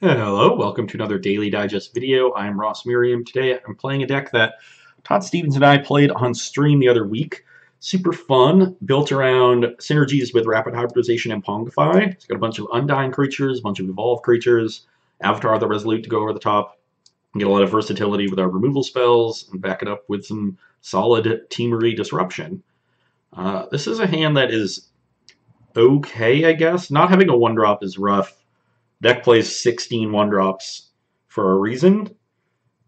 Hello, welcome to another Daily Digest video. I'm Merriam. Today I'm playing a deck that Todd Stevens and I played on stream the other week. Super fun, built around synergies with Rapid Hybridization and Pongify. It's got a bunch of Undying creatures, a bunch of Evolved creatures, Avatar the Resolute to go over the top, and get a lot of versatility with our removal spells, and back it up with some solid Temur disruption. This is a hand that is okay, I guess. Not having a 1-drop is rough. Deck plays 16 1-drops for a reason,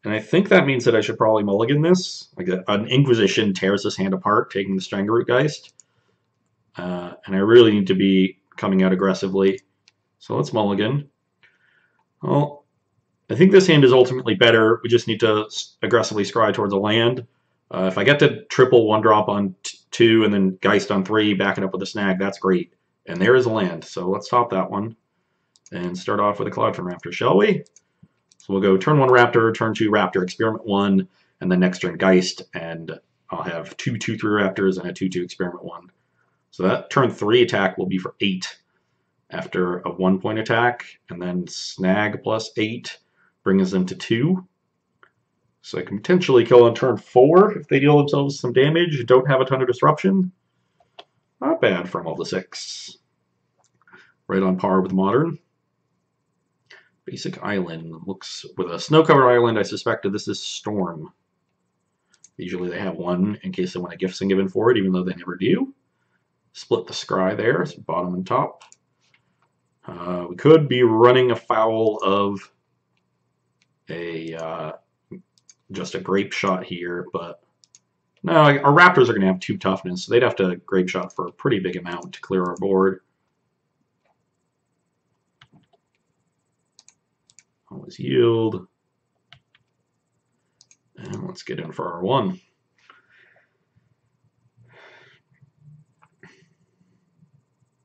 and I think that means that I should probably mulligan this. Like an Inquisition tears this hand apart, taking the Strangleroot Geist, and I really need to be coming out aggressively. So let's mulligan. Well, I think this hand is ultimately better. We just need to aggressively scry towards a land. If I get to triple 1-drop on 2 and then Geist on 3, backing up with a snag, that's great. And there is a land, so let's top that one. And start off with a Cloud from Raptor, shall we? So we'll go turn 1 Raptor, turn 2 Raptor, Experiment 1, and then next turn Geist, and I'll have 2 2/3 Raptors and a 2/2 Experiment 1. So that turn 3 attack will be for 8 after a 1-point attack, and then snag plus 8 brings them to 2. So I can potentially kill on turn 4 if they deal themselves some damage, don't have a ton of disruption. Not bad for a Multi 6. Right on par with Modern. Basic Island looks with a snow-covered island. I suspected this is Storm. Usually they have one in case they want a Gifts and Given for it, even though they never do. Split the scry there, so bottom and top. We could be running afoul of a just a Grape Shot here, but no, our Raptors are going to have 2 toughness, so they'd have to Grape Shot for a pretty big amount to clear our board. Always yield. And let's get in for our 1.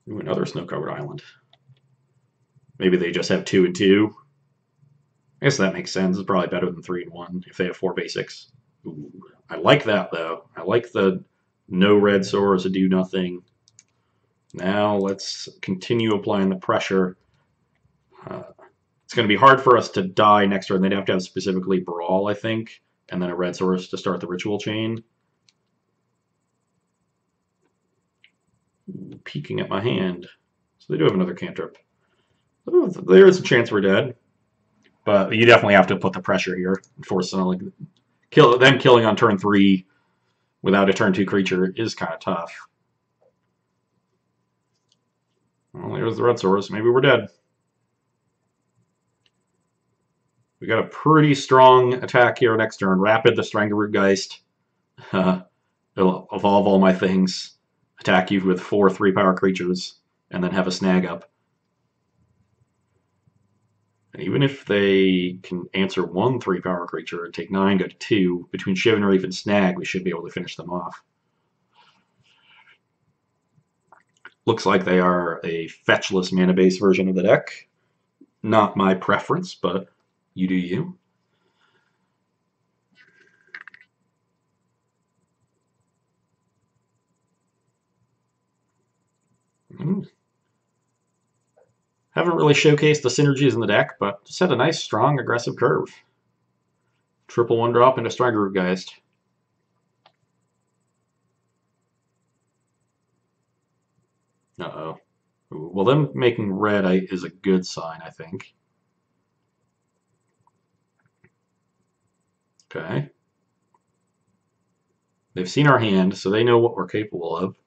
Ooh, another snow-covered island. Maybe they just have 2 and 2. I guess that makes sense. It's probably better than 3 and 1 if they have 4 basics. Ooh, I like that, though. I like the no red source to do nothing. Now let's continue applying the pressure. It's going to be hard for us to die next turn. They'd have to have specifically Brawl, I think, and then a red source to start the ritual chain. Ooh, peeking at my hand. So they do have another cantrip. Oh, there is a chance we're dead. But you definitely have to put the pressure here. Force them, like, them killing on turn 3 without a turn 2 creature is kind of tough. Well, there's the red source. Maybe we're dead. We got a pretty strong attack here next turn. Rapid the Strangleroot Geist. It'll evolve all my things. Attack you with 4 3-power creatures. And then have a snag up. And even if they can answer 1 3-power creature and take 9, go to 2, between Shivan Reef and Snag, we should be able to finish them off. Looks like they are a fetchless mana-based version of the deck. Not my preference, but you do you. Haven't really showcased the synergies in the deck, but just had a nice, strong, aggressive curve. Triple 1-drop into Strangleroot Geist. Uh-oh. Well, them making red is a good sign, I think. Okay. They've seen our hand, so they know what we're capable of.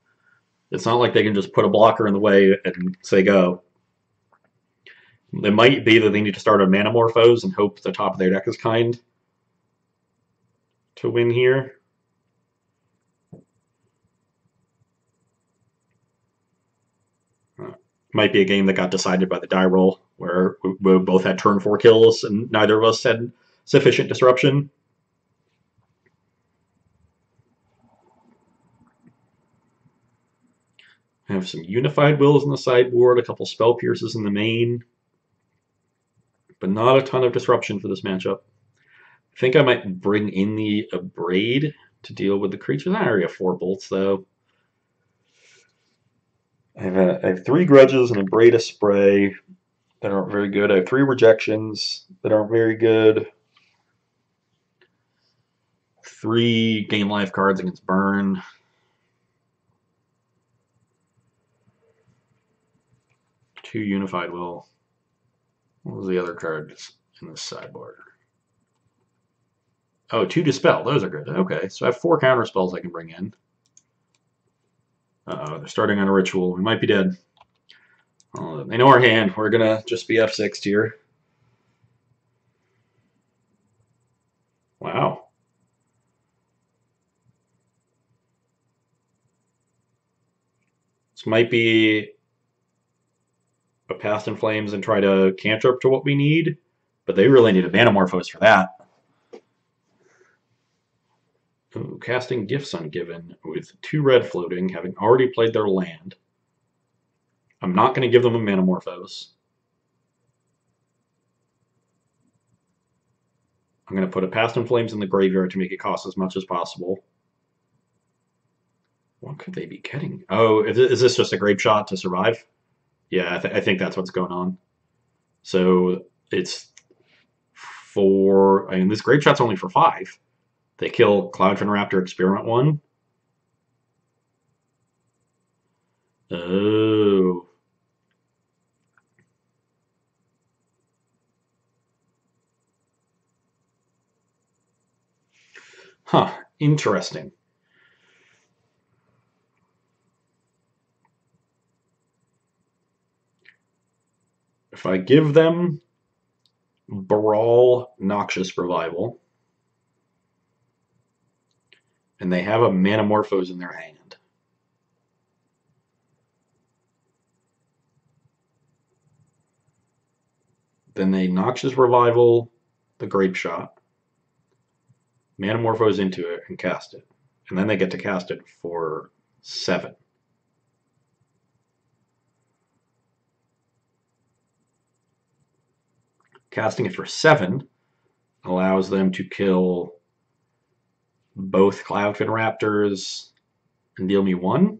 It's not like they can just put a blocker in the way and say go. It might be that they need to start on Manamorphose and hope the top of their deck is kind to win here. Might be a game that got decided by the die roll, where we both had turn 4 kills and neither of us had sufficient disruption. I have some Unified Wills in the sideboard, a couple Spell Pierces in the main, but not a ton of disruption for this matchup. I think I might bring in the Abrade to deal with the creatures. I already have 4 bolts, though. I have 3 Grudges and Abrade a Spray. that aren't very good. I have 3 rejections that aren't very good. 3 game life cards against burn. 2 unified will. What was the other card in this sideboard? Oh, 2 dispel. Those are good. Okay, so I have 4 counter spells I can bring in. Uh-oh, they're starting on a ritual. We might be dead. They know our hand. We're gonna just be F6 here. Wow. This might be a Past in Flames and try to cantrip to what we need, but they really need a Manamorphose for that. Ooh, casting Gifts Ungiven with 2 red floating, having already played their land. I'm not going to give them a Manamorphose. I'm going to put a Past in Flames in the graveyard to make it cost as much as possible. What could they be getting? Oh, is this just a grape shot to survive? Yeah, I think that's what's going on. So it's 4. I mean, this grape shot's only for 5. They kill Cloudfin Raptor Experiment 1. Oh. Huh, interesting. If I give them Brawl Noxious Revival, and they have a Manamorphose in their hand, then they Noxious Revival the Grape Shot, Manamorphose into it, and cast it. And then they get to cast it for 7. Casting it for 7 allows them to kill both Cloudfin Raptors and deal me 1.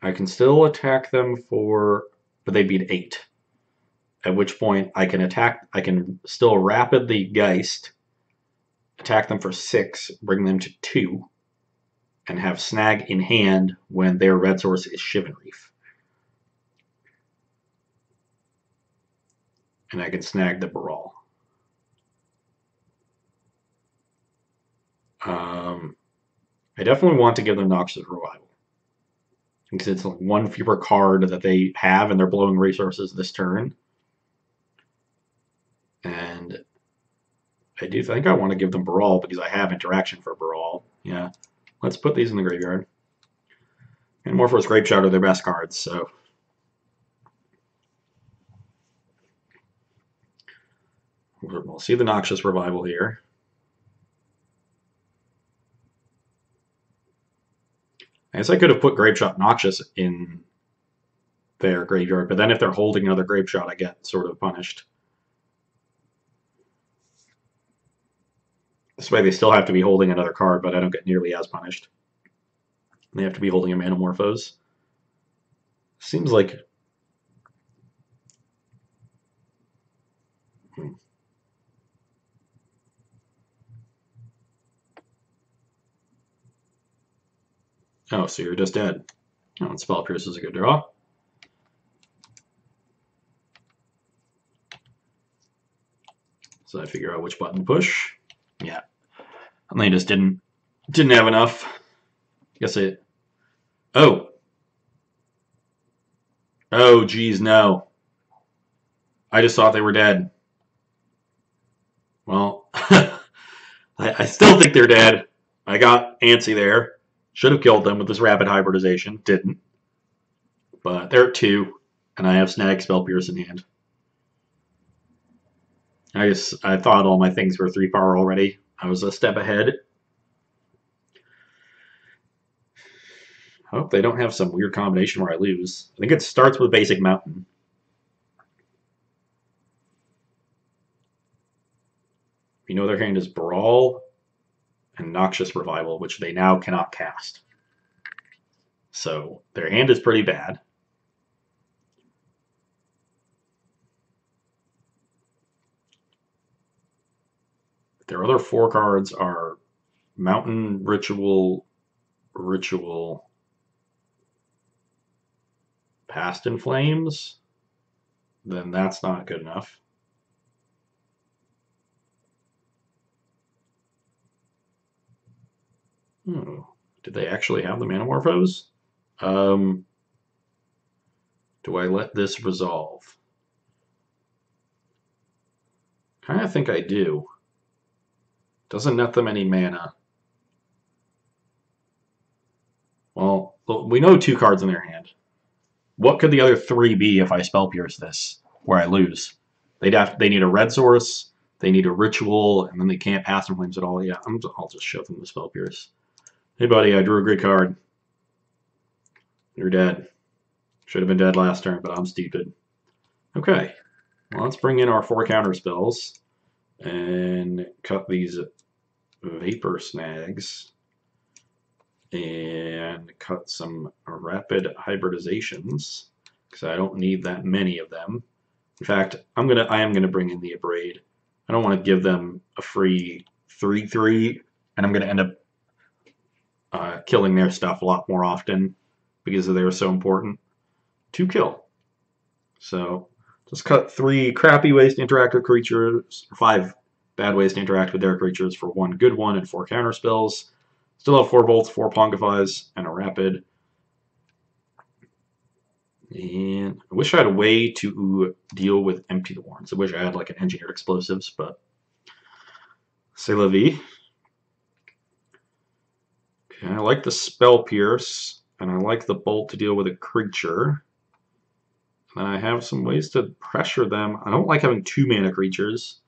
I can still attack them for, but they'd be an 8. At which point I can still rapidly Geist, attack them for 6, bring them to 2, and have Snag in hand when their red source is Shivan Reef. And I can snag the Baral. I definitely want to give them Noxious Revival, because it's 1 fewer card that they have, and they're blowing resources this turn. And I do think I want to give them Baral because I have interaction for Baral. Yeah, let's put these in the graveyard. And Morpho's Grape Shot are their best cards, so. We'll see the Noxious Revival here. I guess I could have put Grape Shot Noxious in their graveyard, but then if they're holding another Grape Shot, I get sort of punished. This way they still have to be holding another card, but I don't get nearly as punished. They have to be holding a Manamorphose. Seems like... Oh, so you're just dead. Oh, and Spell Pierce is a good draw. So I figure out which button to push. Yeah. And they just didn't have enough. Guess it... Oh. Oh, geez, no. I just thought they were dead. Well, I still think they're dead. I got antsy there. Should have killed them with this rapid hybridization. Didn't. But they're at 2, and I have Snag, Spell Pierce in hand. I thought all my things were 3-power already. I was a step ahead. I hope they don't have some weird combination where I lose. I think it starts with Basic Mountain. You know their hand is Brawl and Noxious Revival, which they now cannot cast. So their hand is pretty bad. Their other 4 cards are Mountain Ritual, Past in Flames. Then that's not good enough. Did they actually have the Manamorphose? Do I let this resolve? Kind of think I do. Doesn't net them any mana. Well, we know 2 cards in their hand. What could the other 3 be if I Spell Pierce this, where I lose? They need a red source, they need a ritual, and then they can't Past in Flames at all. Yeah, I'll just shove them the Spell Pierce. Hey buddy, I drew a great card. You're dead. Should have been dead last turn, but I'm stupid. Okay, well, let's bring in our 4 counter spells and cut these Vapor Snags and cut some rapid hybridizations because I don't need that many of them. In fact, I am gonna bring in the Abrade. I don't want to give them a free 3/3, and I'm gonna end up killing their stuff a lot more often because they were so important to kill. So just cut 3 crappy ways to interact with creatures, 5 bad ways to interact with their creatures for 1 good one and 4 counter spells. Still have 4 bolts, 4 Pongifys, and a rapid. And I wish I had a way to deal with Empty the Warrens. I wish I had like an engineered explosives, but c'est la vie. Okay, I like the Spell Pierce, and I like the bolt to deal with a creature. And I have some ways to pressure them. I don't like having 2 mana creatures,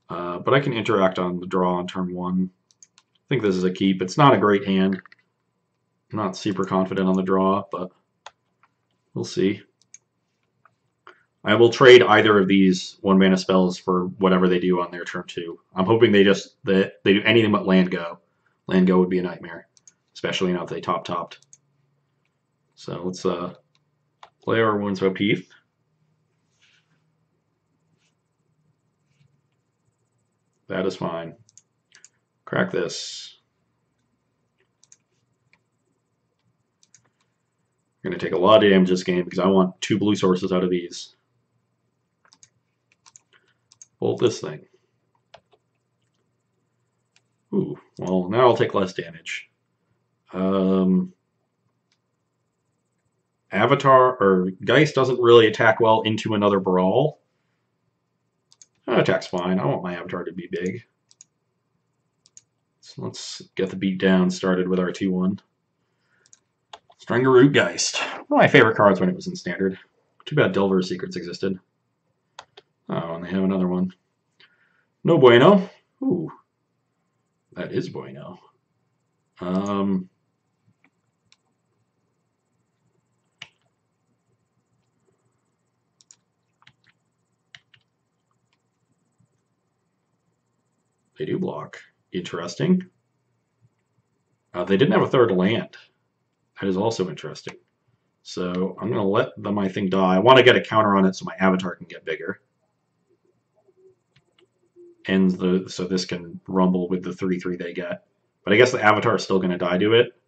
but I can interact on the draw on turn 1. I think this is a keep. It's not a great hand. I'm not super confident on the draw, but we'll see. I will trade either of these 1 mana spells for whatever they do on their turn 2. I'm hoping they do anything but land go. Land go would be a nightmare, especially now if they topped. So let's play our Windswept Heath. That is fine. Crack this. I'm going to take a lot of damage this game because I want 2 blue sources out of these. Bolt this thing. Ooh, well, now I'll take less damage. Avatar, or Geist doesn't really attack well into another Brawl. Attack's fine. I want my Avatar to be big. So let's get the beatdown started with our 2/1. Strangaroo Geist. One of my favorite cards when it was in Standard. Too bad Delver's Secrets existed. Oh, and they have another one. No bueno. Ooh. That is bueno. They do block. Interesting. They didn't have a 3rd land. That is also interesting. So I'm going to let my thing die. I want to get a counter on it so my Avatar can get bigger. And so this can rumble with the 3/3 they get. But I guess the Avatar is still going to die to it.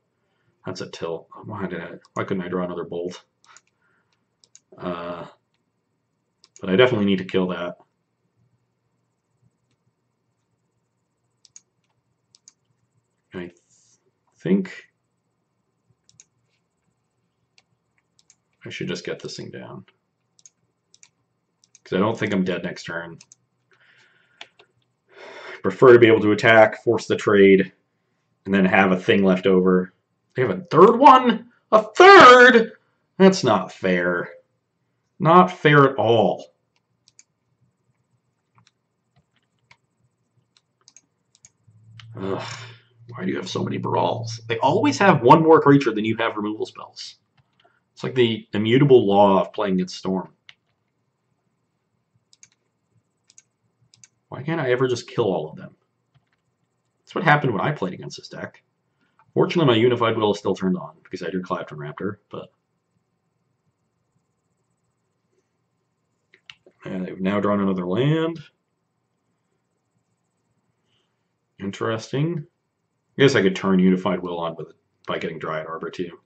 That's a tilt. Why couldn't I draw another bolt? But I definitely need to kill that. I think I should just get this thing down. Because I don't think I'm dead next turn. I prefer to be able to attack, force the trade, and then have a thing left over. They have a 3rd one? A 3rd? That's not fair. Not fair at all. Ugh. Why do you have so many Brawls? They always have 1 more creature than you have removal spells. It's like the immutable law of playing against Storm. Why can't I ever just kill all of them? That's what happened when I played against this deck. Fortunately, my Unified Will is still turned on because I drew Clapton Raptor, but... And they've now drawn another land. Interesting. I guess I could turn Unified Will on with it by getting Dryad Arbor too.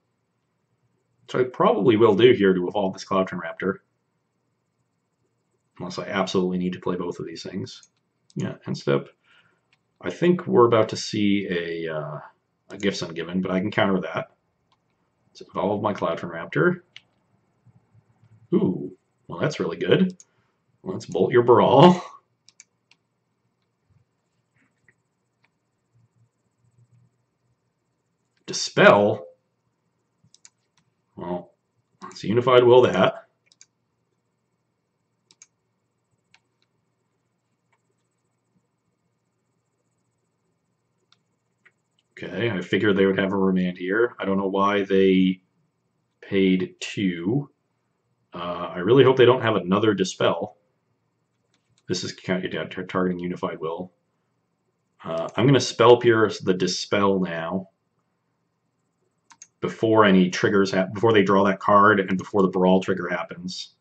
So I probably will do here to evolve this Cloudturn Raptor. Unless I absolutely need to play both of these things. Yeah, end step. I think we're about to see a Gifts Ungiven, but I can counter that. Let's evolve my Cloudturn Raptor. Ooh, well that's really good. Let's bolt your Brawl. Dispel? Well, let's Unified Will that. Okay, I figured they would have a remand here. I don't know why they paid 2. I really hope they don't have another Dispel. This is targeting Unified Will. I'm going to Spell Pierce the Dispel now. Before any triggers before they draw that card and before the Brawl trigger happens.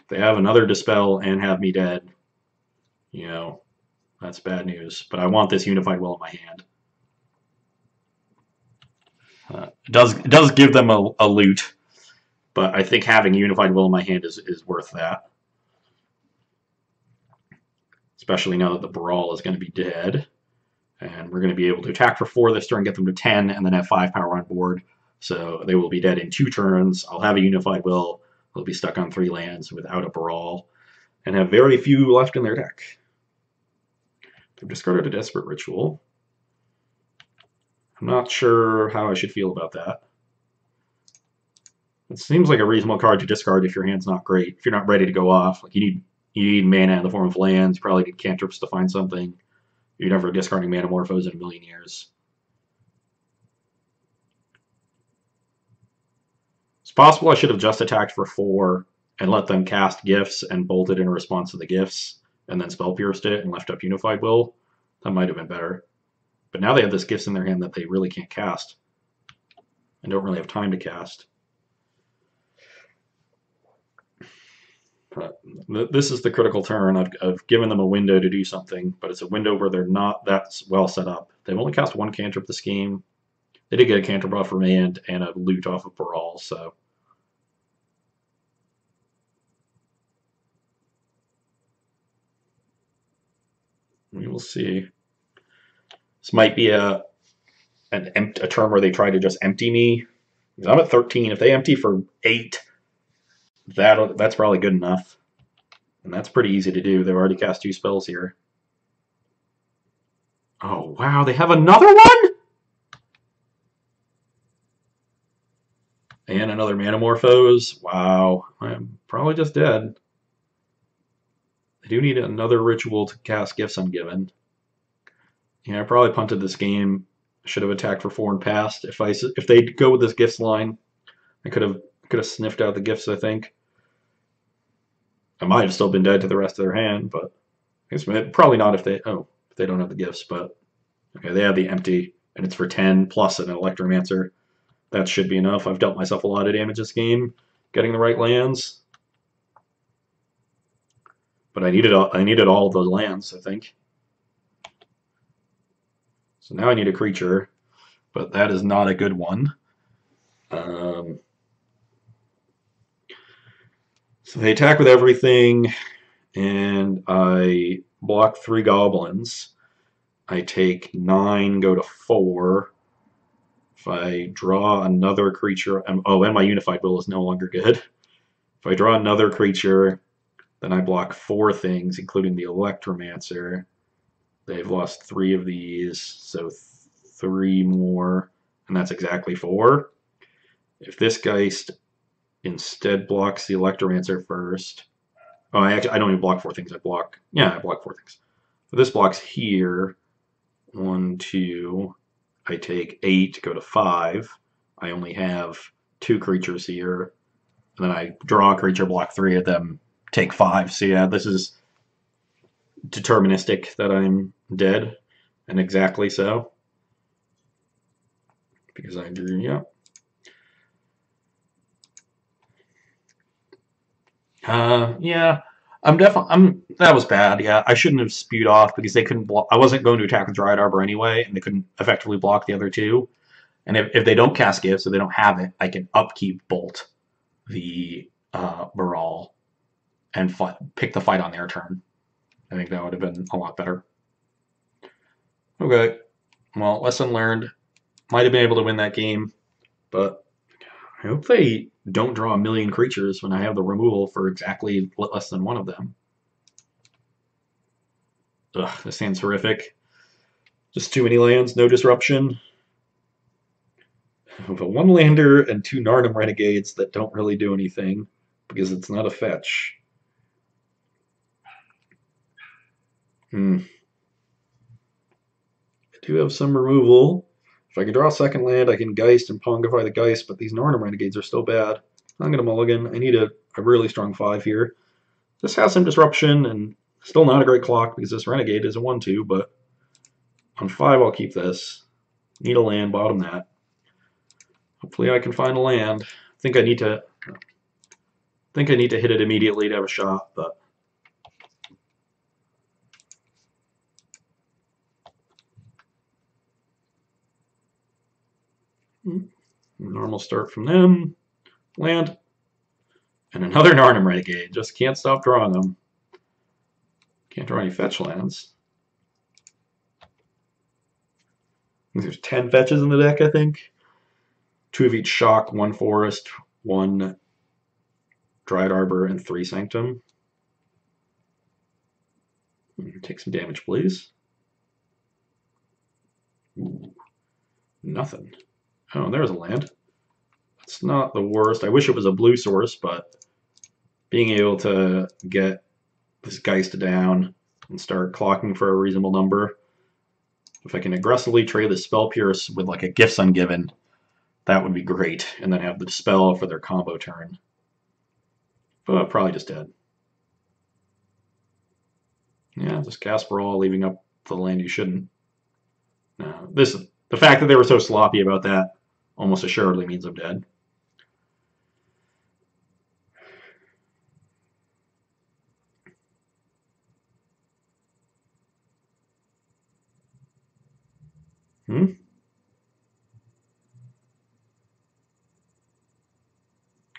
If they have another Dispel and have me dead, you know, that's bad news. But I want this Unified Will in my hand. It does give them a loot, but I think having Unified Will in my hand is worth that. Especially now that the Brawl is going to be dead. And we're going to be able to attack for 4 this turn, get them to 10, and then have 5 power on board. So they will be dead in 2 turns. I'll have a Unified Will. They'll be stuck on 3 lands without a Brawl, and have very few left in their deck. They've discarded a Desperate Ritual. I'm not sure how I should feel about that. It seems like a reasonable card to discard if your hand's not great. If you're not ready to go off, like you need mana in the form of lands. You probably need cantrips to find something. You're never discarding Manamorphose in a million years. It's possible I should have just attacked for 4 and let them cast Gifts and bolted in response to the Gifts, and then Spell Pierced it and left up Unified Will. That might have been better. But now they have this Gifts in their hand that they really can't cast. And don't really have time to cast. But this is the critical turn. I've given them a window to do something, but it's a window where they're not that well set up. They've only cast 1 cantrip this game. They did get a cantrip off Remand and a loot off of Brawl, so. We will see. This might be a turn where they try to just empty me. I'm at 13. If they empty for 8, that's probably good enough. And that's pretty easy to do. They've already cast 2 spells here. Oh, wow. They have another one? And another Manamorphose. Wow. I'm probably just dead. I do need another ritual to cast Gifts Ungiven. Yeah, I probably punted this game. I should have attacked for 4 and passed. If they go with this Gifts line, I could have sniffed out the Gifts, I think. I might have still been dead to the rest of their hand, but I guess probably not if they don't have the Gifts. But okay, they have the empty, and it's for 10 plus an Electromancer. That should be enough. I've dealt myself a lot of damage this game, getting the right lands. But I needed all of those lands, I think. So now I need a creature, but that is not a good one. So they attack with everything, and I block 3 goblins. I take 9, go to 4. If I draw another creature, and my Unified Will is no longer good. If I draw another creature, then I block 4 things, including the Electromancer. They've lost 3 of these, so 3 more, and that's exactly 4. If this Geist instead blocks the Electromancer first, I don't even block 4 things. I block 4 things. So this blocks here. 1, 2. I take 8, go to 5. I only have 2 creatures here. And then I draw a creature, block 3 of them, take 5. So yeah, this is deterministic that I'm dead, and exactly so. Because I drew, yeah. Yeah. That was bad. Yeah, I shouldn't have spewed off because they couldn't block. I wasn't going to attack with Dryad Arbor anyway, and they couldn't effectively block the other two. And if they don't cast Gift, so they don't have it, I can upkeep Bolt the Baral and pick the fight on their turn. I think that would have been a lot better. Okay, well, lesson learned. Might have been able to win that game, but I hope they don't draw a million creatures when I have the removal for exactly less than one of them. Ugh, this hand's horrific. Just too many lands, no disruption. With a one-lander and two Narnum Renegades that don't really do anything because it's not a fetch. I do have some removal. If I can draw a second land, I can Geist and Pongify the Geist, but these Narnum Renegades are still bad. I'm going to mulligan. I need a really strong 5 here. This has some disruption, and still not a great clock because this Renegade is a 1-2, but on 5 I'll keep this. Need a land, bottom that. Hopefully I can find a land. I think I need to hit it immediately to have a shot, but normal start from them. Land. And another Narnum Renegade. Just can't stop drawing them. Can't draw any fetch lands. There's 10 fetches in the deck, I think. 2 of each Shock, 1 Forest, 1 Dryad Arbor, and 3 Sanctum. Take some damage, please. Ooh, nothing. Oh, there's a land. It's not the worst. I wish it was a blue source, but being able to get this Geist down and start clocking for a reasonable number. If I can aggressively trade the Spell Pierce with like a Gifts Ungiven, that would be great. And then have the Dispel for their combo turn. But probably just dead. Yeah, just cast Brawl, leaving up the land you shouldn't. No, the fact that they were so sloppy about that almost assuredly means I'm dead.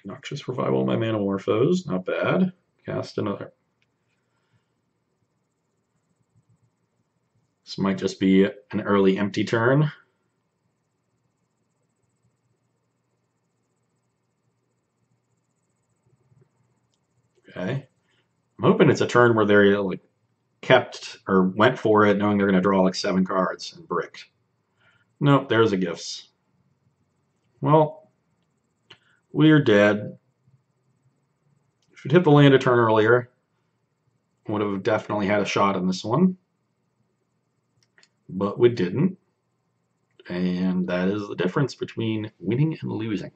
Noxious Revival my Manamorphose, not bad. Cast another. This might just be an early empty turn. Okay. I'm hoping it's a turn where they're like kept or went for it knowing they're going to draw like 7 cards and bricked. Nope, there's a Gifts. Well, we're dead. If we'd hit the land a turn earlier, would have definitely had a shot in this one. But we didn't. And that is the difference between winning and losing.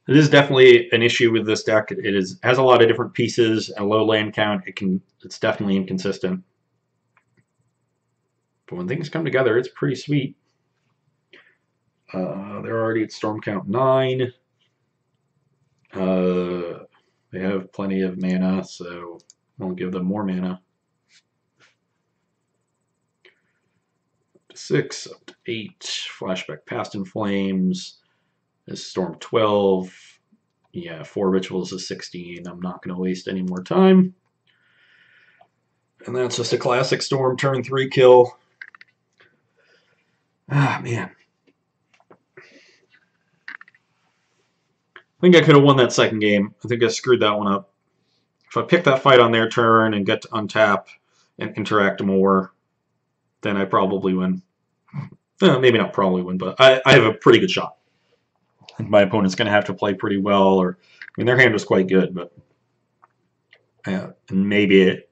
It is definitely an issue with this deck. It has a lot of different pieces, a low land count. It's definitely inconsistent. But when things come together, it's pretty sweet. They're already at storm count 9. They have plenty of mana, so I'll give them more mana. Up to 6, up to 8. Flashback Past in Flames is storm 12. Yeah, 4 rituals is 16. I'm not going to waste any more time. And that's just a classic storm turn 3 kill. Ah, man. I think I could have won that second game. I think I screwed that one up. If I pick that fight on their turn and get to untap and interact more, then I probably win. Maybe not probably win, but I have a pretty good shot. My opponent's going to have to play pretty well, or I mean, their hand was quite good, but maybe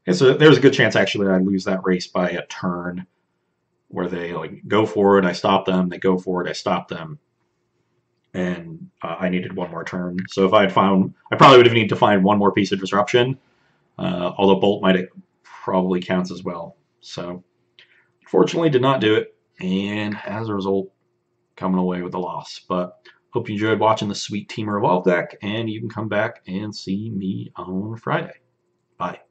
there's a good chance actually I lose that race by a turn, where they like go forward, I stop them, they go forward, I stop them, and I needed one more turn. So if I had found, I probably would have needed to find one more piece of disruption, although Bolt might probably counts as well. So unfortunately did not do it, and as a result, coming away with the loss. But Hope you enjoyed watching the sweet Temur Evolve deck, and you can come back and see me on Friday. Bye.